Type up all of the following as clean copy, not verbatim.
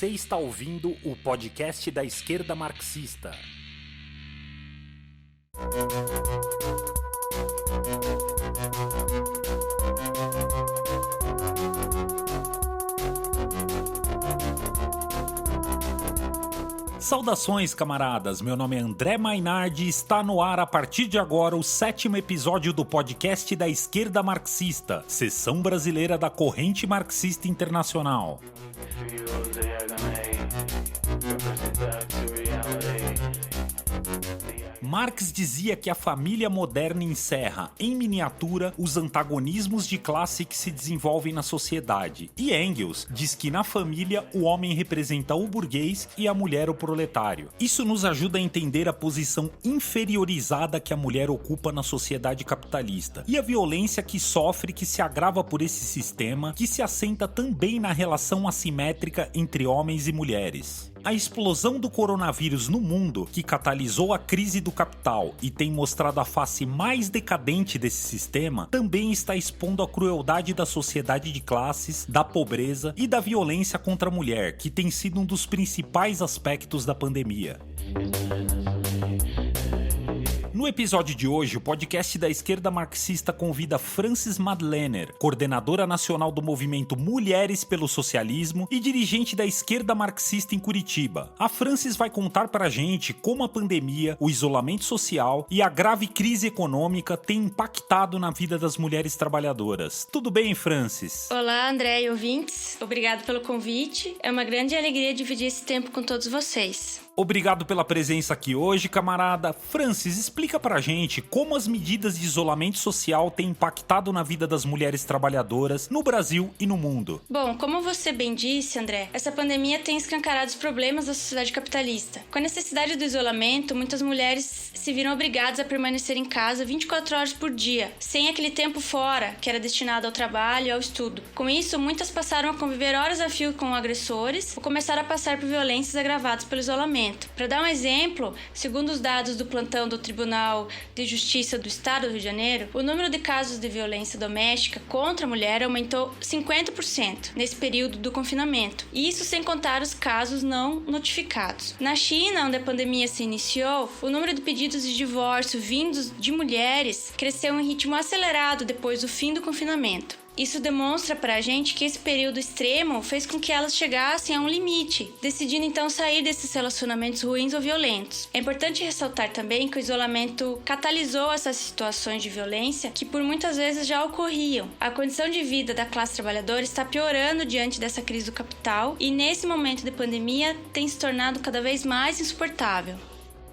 Você está ouvindo o podcast da esquerda marxista. Saudações, camaradas! Meu nome é André Mainardi e está no ar a partir de agora o 7º episódio do podcast da esquerda marxista, seção brasileira da Corrente Marxista Internacional. Marx dizia que a família moderna encerra, em miniatura, os antagonismos de classe que se desenvolvem na sociedade. E Engels diz que na família o homem representa o burguês e a mulher o proletário. Isso nos ajuda a entender a posição inferiorizada que a mulher ocupa na sociedade capitalista e a violência que sofre, que se agrava por esse sistema, que se assenta também na relação assimétrica entre homens e mulheres. A explosão do coronavírus no mundo, que catalisou a crise do capital e tem mostrado a face mais decadente desse sistema, também está expondo a crueldade da sociedade de classes, da pobreza e da violência contra a mulher, que tem sido um dos principais aspectos da pandemia. No episódio de hoje, o podcast da esquerda marxista convida Frances Madlener, coordenadora nacional do movimento Mulheres pelo Socialismo e dirigente da esquerda marxista em Curitiba. A Frances vai contar pra gente como a pandemia, o isolamento social e a grave crise econômica têm impactado na vida das mulheres trabalhadoras. Tudo bem, Frances? Olá, André e ouvintes. Obrigado pelo convite. É uma grande alegria dividir esse tempo com todos vocês. Obrigado pela presença aqui hoje, camarada. Frances, explica pra gente como as medidas de isolamento social têm impactado na vida das mulheres trabalhadoras no Brasil e no mundo. Bom, como você bem disse, André, essa pandemia tem escancarado os problemas da sociedade capitalista. Com a necessidade do isolamento, muitas mulheres se viram obrigadas a permanecer em casa 24 horas por dia, sem aquele tempo fora que era destinado ao trabalho e ao estudo. Com isso, muitas passaram a conviver horas a fio com agressores ou começaram a passar por violências agravadas pelo isolamento. Para dar um exemplo, segundo os dados do plantão do Tribunal de Justiça do Estado do Rio de Janeiro, o número de casos de violência doméstica contra a mulher aumentou 50% nesse período do confinamento. E isso sem contar os casos não notificados. Na China, onde a pandemia se iniciou, o número de pedidos de divórcio vindos de mulheres cresceu em ritmo acelerado depois do fim do confinamento. Isso demonstra pra gente que esse período extremo fez com que elas chegassem a um limite, decidindo então sair desses relacionamentos ruins ou violentos. É importante ressaltar também que o isolamento catalisou essas situações de violência que por muitas vezes já ocorriam. A condição de vida da classe trabalhadora está piorando diante dessa crise do capital e nesse momento de pandemia tem se tornado cada vez mais insuportável.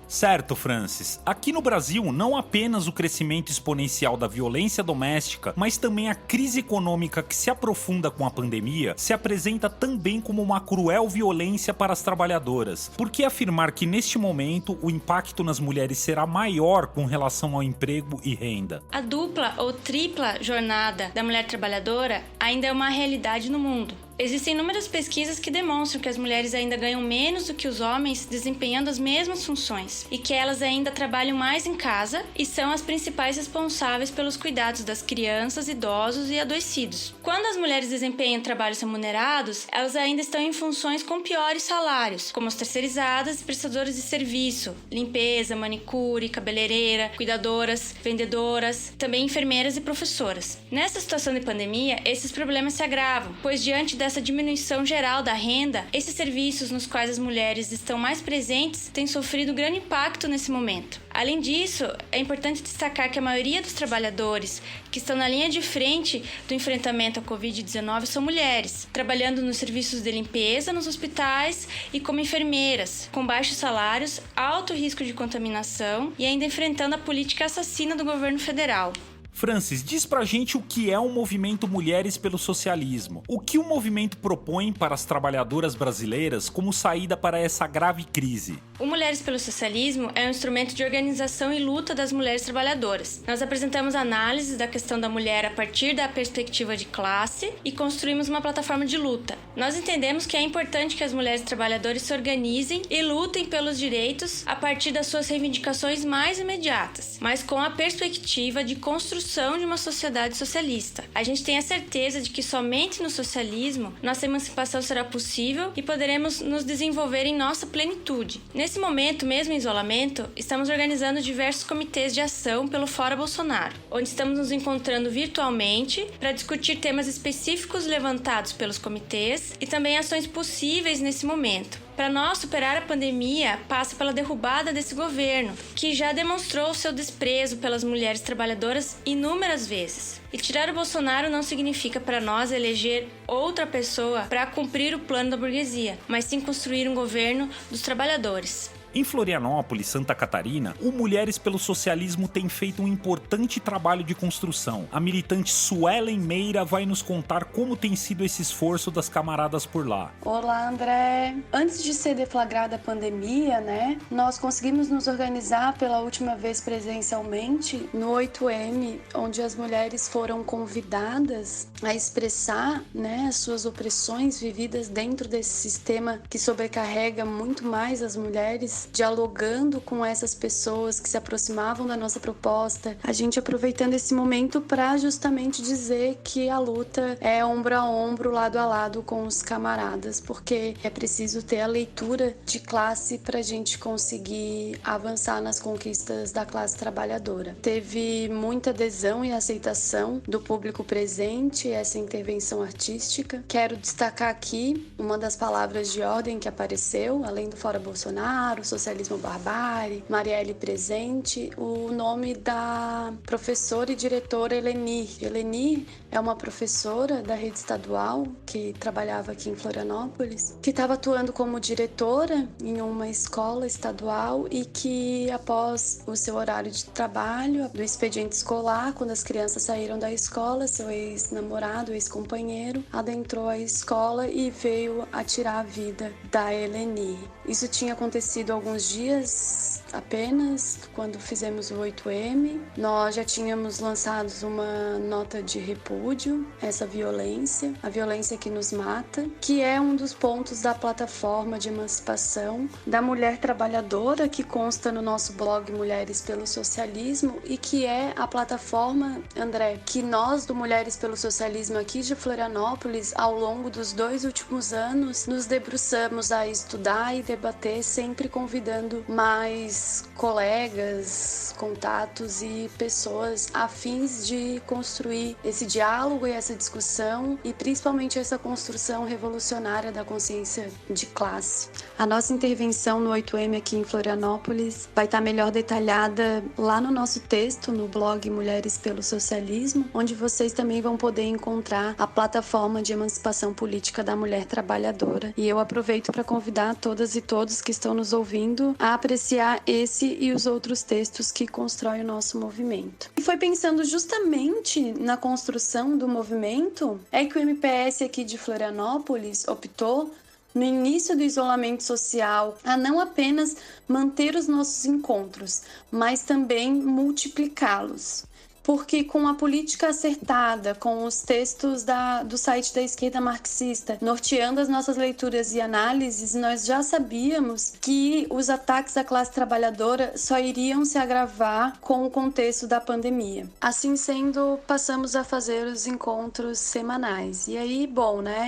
Certo, Frances. Aqui no Brasil, não apenas o crescimento exponencial da violência doméstica, mas também a crise econômica que se aprofunda com a pandemia se apresenta também como uma cruel violência para as trabalhadoras. Por que afirmar que neste momento o impacto nas mulheres será maior com relação ao emprego e renda? A dupla ou tripla jornada da mulher trabalhadora ainda é uma realidade no mundo. Existem inúmeras pesquisas que demonstram que as mulheres ainda ganham menos do que os homens desempenhando as mesmas funções e que elas ainda trabalham mais em casa e são as principais responsáveis pelos cuidados das crianças, idosos e adoecidos. Quando as mulheres desempenham trabalhos remunerados, elas ainda estão em funções com piores salários, como as terceirizadas e prestadoras de serviço, limpeza, manicure, cabeleireira, cuidadoras, vendedoras, também enfermeiras e professoras. Nessa situação de pandemia, esses problemas se agravam, pois diante dessa diminuição geral da renda, esses serviços nos quais as mulheres estão mais presentes têm sofrido grande impacto nesse momento. Além disso, é importante destacar que a maioria dos trabalhadores que estão na linha de frente do enfrentamento à Covid-19 são mulheres, trabalhando nos serviços de limpeza nos hospitais e como enfermeiras, com baixos salários, alto risco de contaminação e ainda enfrentando a política assassina do governo federal. Frances, diz pra gente o que é o movimento Mulheres pelo Socialismo. O que o movimento propõe para as trabalhadoras brasileiras como saída para essa grave crise? O Mulheres pelo Socialismo é um instrumento de organização e luta das mulheres trabalhadoras. Nós apresentamos análises da questão da mulher a partir da perspectiva de classe e construímos uma plataforma de luta. Nós entendemos que é importante que as mulheres trabalhadoras se organizem e lutem pelos direitos a partir das suas reivindicações mais imediatas, mas com a perspectiva de construção construção de uma sociedade socialista. A gente tem a certeza de que somente no socialismo nossa emancipação será possível e poderemos nos desenvolver em nossa plenitude. Nesse momento, mesmo em isolamento, estamos organizando diversos comitês de ação pelo Fora Bolsonaro, onde estamos nos encontrando virtualmente para discutir temas específicos levantados pelos comitês e também ações possíveis nesse momento. Para nós, superar a pandemia passa pela derrubada desse governo, que já demonstrou seu desprezo pelas mulheres trabalhadoras inúmeras vezes. E tirar o Bolsonaro não significa para nós eleger outra pessoa para cumprir o plano da burguesia, mas sim construir um governo dos trabalhadores. Em Florianópolis, Santa Catarina, o Mulheres pelo Socialismo tem feito um importante trabalho de construção. A militante Suelen Meira vai nos contar como tem sido esse esforço das camaradas por lá. Olá, André. Antes de ser deflagrada a pandemia, nós conseguimos nos organizar pela última vez presencialmente no 8M, onde as mulheres foram convidadas a expressar, as suas opressões vividas dentro desse sistema que sobrecarrega muito mais as mulheres, dialogando com essas pessoas que se aproximavam da nossa proposta, a gente aproveitando esse momento para justamente dizer que a luta é ombro a ombro, lado a lado com os camaradas, porque é preciso ter a leitura de classe para a gente conseguir avançar nas conquistas da classe trabalhadora. Teve muita adesão e aceitação do público presente essa intervenção artística. Quero destacar aqui uma das palavras de ordem que apareceu, além do Fora Bolsonaro, Socialismo Barbárie, Marielle presente, o nome da professora e diretora Eleni. Eleni é uma professora da rede estadual que trabalhava aqui em Florianópolis, que estava atuando como diretora em uma escola estadual e que, após o seu horário de trabalho, do expediente escolar, quando as crianças saíram da escola, seu ex-namorado, ex-companheiro, adentrou a escola e veio a tirar a vida da Eleni. Isso tinha acontecido há alguns dias apenas, quando fizemos o 8M. Nós já tínhamos lançado uma nota de repúdio a essa violência, a violência que nos mata, que é um dos pontos da plataforma de emancipação da mulher trabalhadora, que consta no nosso blog Mulheres pelo Socialismo e que é a plataforma, André, que nós do Mulheres pelo Socialismo aqui de Florianópolis, ao longo dos 2 últimos anos, nos debruçamos a estudar e debater, sempre convidando mais colegas, contatos e pessoas afins de construir esse diálogo e essa discussão e principalmente essa construção revolucionária da consciência de classe. A nossa intervenção no 8M aqui em Florianópolis vai estar melhor detalhada lá no nosso texto no blog Mulheres pelo Socialismo, onde vocês também vão poder encontrar a plataforma de emancipação política da mulher trabalhadora. E eu aproveito para convidar todas e todos que estão nos ouvindo a apreciar esse e os outros textos que constroem o nosso movimento. E foi pensando justamente na construção do movimento é que o MPS aqui de Florianópolis optou, no início do isolamento social, a não apenas manter os nossos encontros, mas também multiplicá-los. Porque com a política acertada, com os textos do site da esquerda marxista, norteando as nossas leituras e análises, nós já sabíamos que os ataques à classe trabalhadora só iriam se agravar com o contexto da pandemia. Assim sendo, passamos a fazer os encontros semanais. E aí,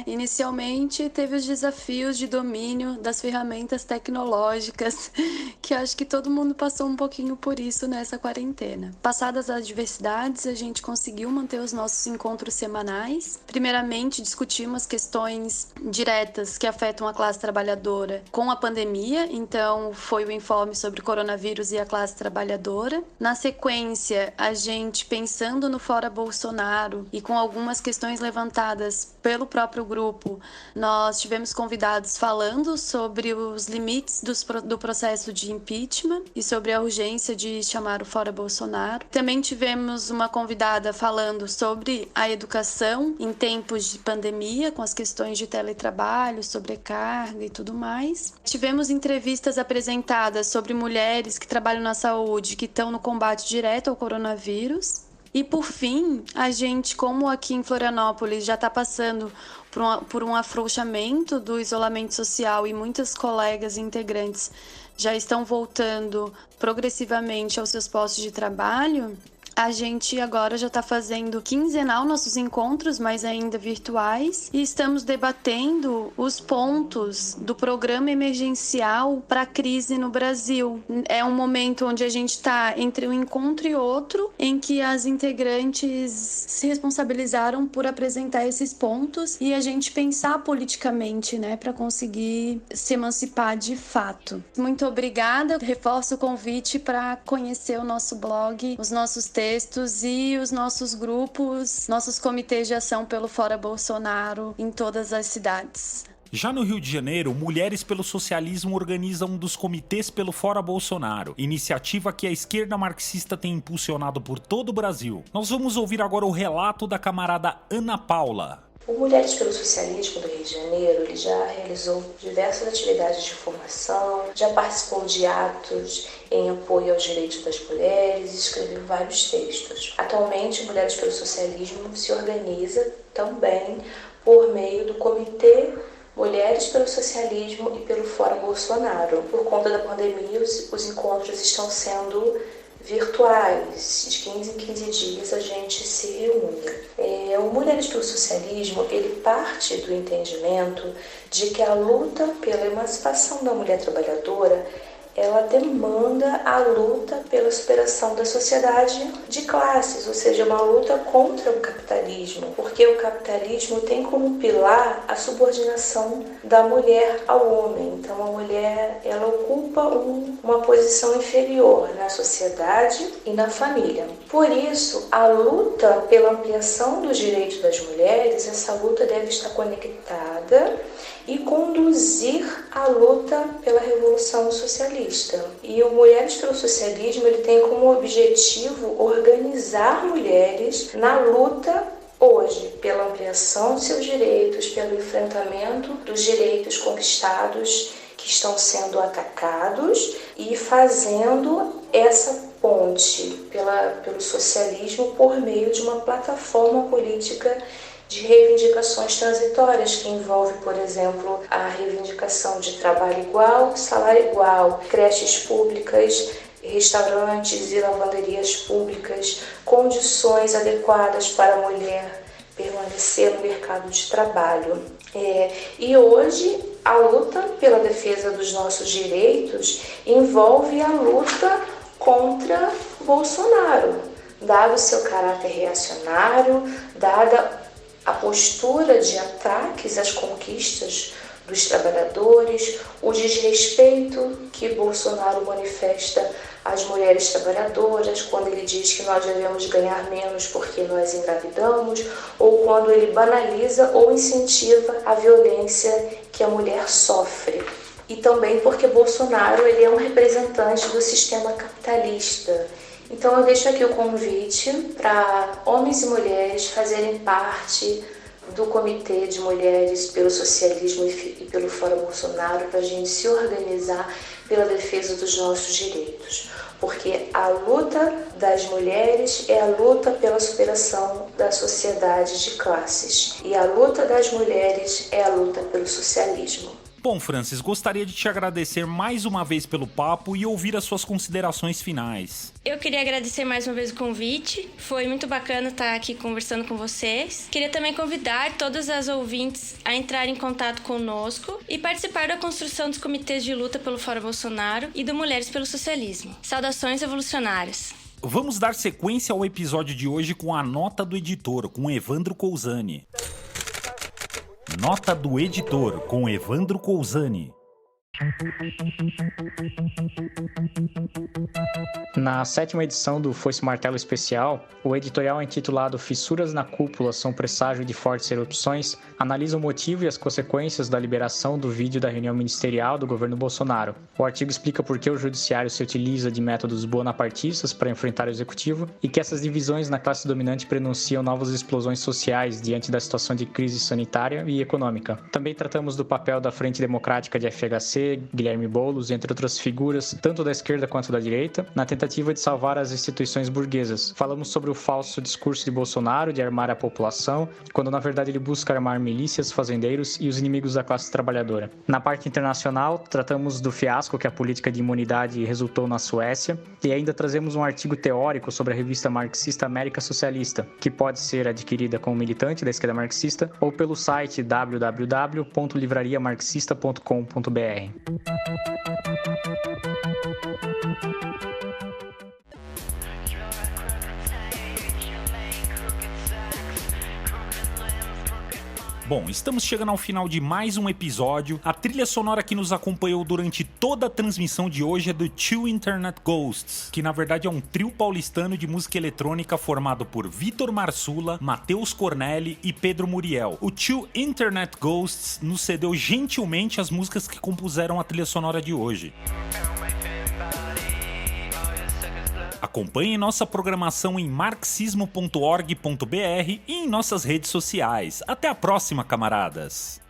inicialmente teve os desafios de domínio das ferramentas tecnológicas, que acho que todo mundo passou um pouquinho por isso nessa quarentena. Passadas as adversidades, a gente conseguiu manter os nossos encontros semanais. Primeiramente, discutimos questões diretas que afetam a classe trabalhadora com a pandemia, então foi o informe sobre o coronavírus e a classe trabalhadora. Na sequência, a gente, pensando no Fora Bolsonaro e com algumas questões levantadas pelo próprio grupo, nós tivemos convidados falando sobre os limites do processo de impeachment e sobre a urgência de chamar o Fora Bolsonaro. Também tivemos uma convidada falando sobre a educação em tempos de pandemia, com as questões de teletrabalho, sobrecarga e tudo mais. Tivemos entrevistas apresentadas sobre mulheres que trabalham na saúde, que estão no combate direto ao coronavírus. E por fim, a gente, como aqui em Florianópolis já está passando por um afrouxamento do isolamento social e muitas colegas e integrantes já estão voltando progressivamente aos seus postos de trabalho, A gente agora já está fazendo quinzenal nossos encontros, mas ainda virtuais, e estamos debatendo os pontos do programa emergencial para a crise no Brasil. É um momento onde a gente está entre um encontro e outro, em que as integrantes se responsabilizaram por apresentar esses pontos e a gente pensar politicamente, né, para conseguir se emancipar de fato. Muito obrigada, reforço o convite para conhecer o nosso blog, os nossos textos e os nossos grupos, nossos comitês de ação pelo Fora Bolsonaro em todas as cidades. Já no Rio de Janeiro, Mulheres pelo Socialismo organiza um dos comitês pelo Fora Bolsonaro, iniciativa que a esquerda marxista tem impulsionado por todo o Brasil. Nós vamos ouvir agora o relato da camarada Ana Paula. O Mulheres pelo Socialismo do Rio de Janeiro, ele já realizou diversas atividades de formação, já participou de atos em apoio aos direitos das mulheres e escreveu vários textos. Atualmente, Mulheres pelo Socialismo se organiza também por meio do Comitê Mulheres pelo Socialismo e pelo Fora Bolsonaro. Por conta da pandemia, os encontros estão sendo virtuais. De 15 em 15 dias a gente se reúne. O Mulheres pelo Socialismo, ele parte do entendimento de que a luta pela emancipação da mulher trabalhadora, ela demanda a luta pela superação da sociedade de classes, ou seja, uma luta contra o capitalismo, porque o capitalismo tem como pilar a subordinação da mulher ao homem. Então a mulher, ela ocupa uma posição inferior na sociedade e na família. Por isso, a luta pela ampliação dos direitos das mulheres, essa luta deve estar conectada e conduzir a luta pela Revolução Socialista. E o Mulheres pelo Socialismo, ele tem como objetivo organizar mulheres na luta hoje pela ampliação de seus direitos, pelo enfrentamento dos direitos conquistados que estão sendo atacados e fazendo essa ponte pelo socialismo por meio de uma plataforma política de reivindicações transitórias, que envolve, por exemplo, a reivindicação de trabalho igual, salário igual, creches públicas, restaurantes e lavanderias públicas, condições adequadas para a mulher permanecer no mercado de trabalho. E hoje, a luta pela defesa dos nossos direitos envolve a luta contra Bolsonaro, dado seu caráter reacionário, dada a postura de ataques às conquistas dos trabalhadores, o desrespeito que Bolsonaro manifesta às mulheres trabalhadoras, quando ele diz que nós devemos ganhar menos porque nós engravidamos, ou quando ele banaliza ou incentiva a violência que a mulher sofre. E também porque Bolsonaro, ele é um representante do sistema capitalista. Então eu deixo aqui o convite para homens e mulheres fazerem parte do Comitê de Mulheres pelo Socialismo e pelo Fora Bolsonaro, para a gente se organizar pela defesa dos nossos direitos. Porque a luta das mulheres é a luta pela superação da sociedade de classes. E a luta das mulheres é a luta pelo socialismo. Bom, Francis, gostaria de te agradecer mais uma vez pelo papo e ouvir as suas considerações finais. Eu queria agradecer mais uma vez o convite. Foi muito bacana estar aqui conversando com vocês. Queria também convidar todas as ouvintes a entrar em contato conosco e participar da construção dos comitês de luta pelo Fora Bolsonaro e do Mulheres pelo Socialismo. Saudações revolucionárias. Vamos dar sequência ao episódio de hoje com a nota do editor, com Evandro Cousani. Nota do editor, com Evandro Cousani. Na 7ª edição do Foice Martelo Especial, o editorial intitulado Fissuras na Cúpula são presságio de fortes erupções analisa o motivo e as consequências da liberação do vídeo da reunião ministerial do governo Bolsonaro. O artigo explica por que o judiciário se utiliza de métodos bonapartistas para enfrentar o executivo e que essas divisões na classe dominante prenunciam novas explosões sociais diante da situação de crise sanitária e econômica. Também tratamos do papel da Frente Democrática de FHC, PT, Guilherme Boulos, entre outras figuras, tanto da esquerda quanto da direita, na tentativa de salvar as instituições burguesas. Falamos sobre o falso discurso de Bolsonaro de armar a população, quando na verdade ele busca armar milícias, fazendeiros e os inimigos da classe trabalhadora. Na parte internacional, tratamos do fiasco que a política de imunidade resultou na Suécia e ainda trazemos um artigo teórico sobre a revista marxista América Socialista, que pode ser adquirida como militante da esquerda marxista ou pelo site www.livrariamarxista.com.br. Bom, estamos chegando ao final de mais um episódio. A trilha sonora que nos acompanhou durante toda a transmissão de hoje é do Two Internet Ghosts, que na verdade é um trio paulistano de música eletrônica formado por Vitor Marsula, Matheus Cornelli e Pedro Muriel. O Two Internet Ghosts nos cedeu gentilmente as músicas que compuseram a trilha sonora de hoje. Acompanhe nossa programação em marxismo.org.br e em nossas redes sociais. Até a próxima, camaradas!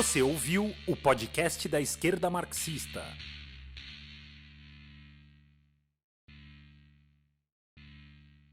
Você ouviu o podcast da Esquerda Marxista.